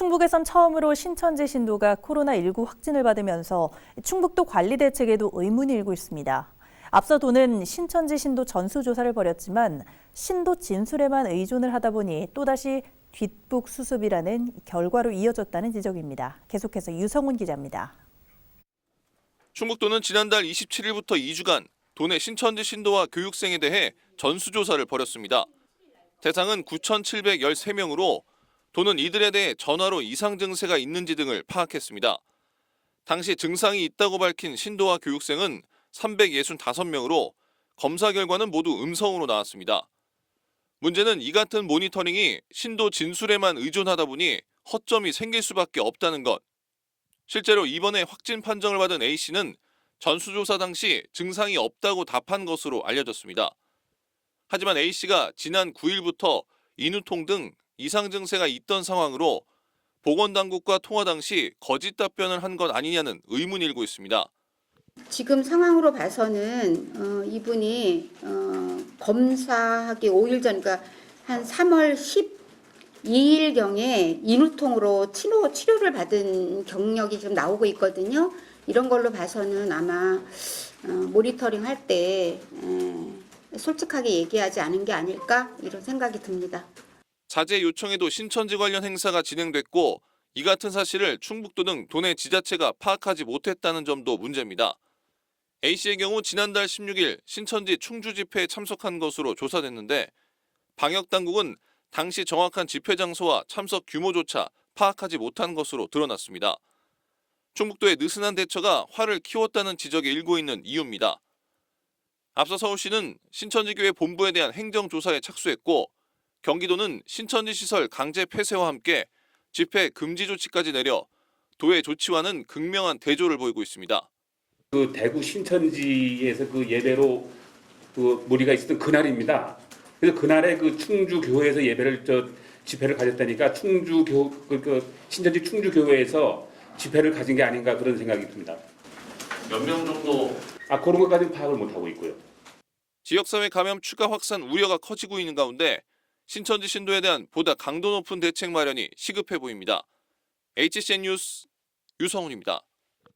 충북에선 처음으로 신천지 신도가 코로나19 확진을 받으면서 충북도 관리 대책에도 의문이 일고 있습니다. 앞서 도는 신천지 신도 전수조사를 벌였지만 신도 진술에만 의존을 하다 보니 또다시 뒷북 수습이라는 결과로 이어졌다는 지적입니다. 계속해서 유성훈 기자입니다. 충북도는 지난달 27일부터 2주간 도내 신천지 신도와 교육생에 대해 전수조사를 벌였습니다. 대상은 9,713명으로 도는 이들에 대해 전화로 이상 증세가 있는지 등을 파악했습니다. 당시 증상이 있다고 밝힌 신도와 교육생은 365명으로 검사 결과는 모두 음성으로 나왔습니다. 문제는 이 같은 모니터링이 신도 진술에만 의존하다 보니 허점이 생길 수밖에 없다는 것. 실제로 이번에 확진 판정을 받은 A씨는 전수조사 당시 증상이 없다고 답한 것으로 알려졌습니다. 하지만 A씨가 지난 9일부터 인후통 등 이상 증세가 있던 상황으로 보건당국과 통화 당시 거짓 답변을 한 것 아니냐는 의문이 일고 있습니다. 지금 상황으로 봐서는 이분이 검사하기 5일 전, 그러니까 한 3월 12일경에 인후통으로 치료를 받은 경력이 지금 나오고 있거든요. 이런 걸로 봐서는 아마 모니터링 할 때 솔직하게 얘기하지 않은 게 아닐까 이런 생각이 듭니다. 자제 요청에도 신천지 관련 행사가 진행됐고 이 같은 사실을 충북도 등 도내 지자체가 파악하지 못했다는 점도 문제입니다. A씨의 경우 지난달 16일 신천지 충주 집회에 참석한 것으로 조사됐는데 방역당국은 당시 정확한 집회 장소와 참석 규모조차 파악하지 못한 것으로 드러났습니다. 충북도의 느슨한 대처가 화를 키웠다는 지적이 일고 있는 이유입니다. 앞서 서울시는 신천지교회 본부에 대한 행정조사에 착수했고 경기도는 신천지 시설 강제 폐쇄와 함께 집회 금지 조치까지 내려 도의 조치와는 극명한 대조를 보이고 있습니다. 그 대구 신천지에서 그 예배로 그 무리가 있었던 그날입니다. 그래서 그날에 그 충주 교회에서 집회를 가졌다니까 신천지 충주 교회에서 집회를 가진 게 아닌가 그런 생각이 듭니다. 몇 명 정도? 그런 것까지는 파악을 못 하고 있고요. 지역사회 감염 추가 확산 우려가 커지고 있는 가운데 신천지 신도에 대한 보다 강도 높은 대책 마련이 시급해 보입니다. HCN 뉴스 유성훈입니다.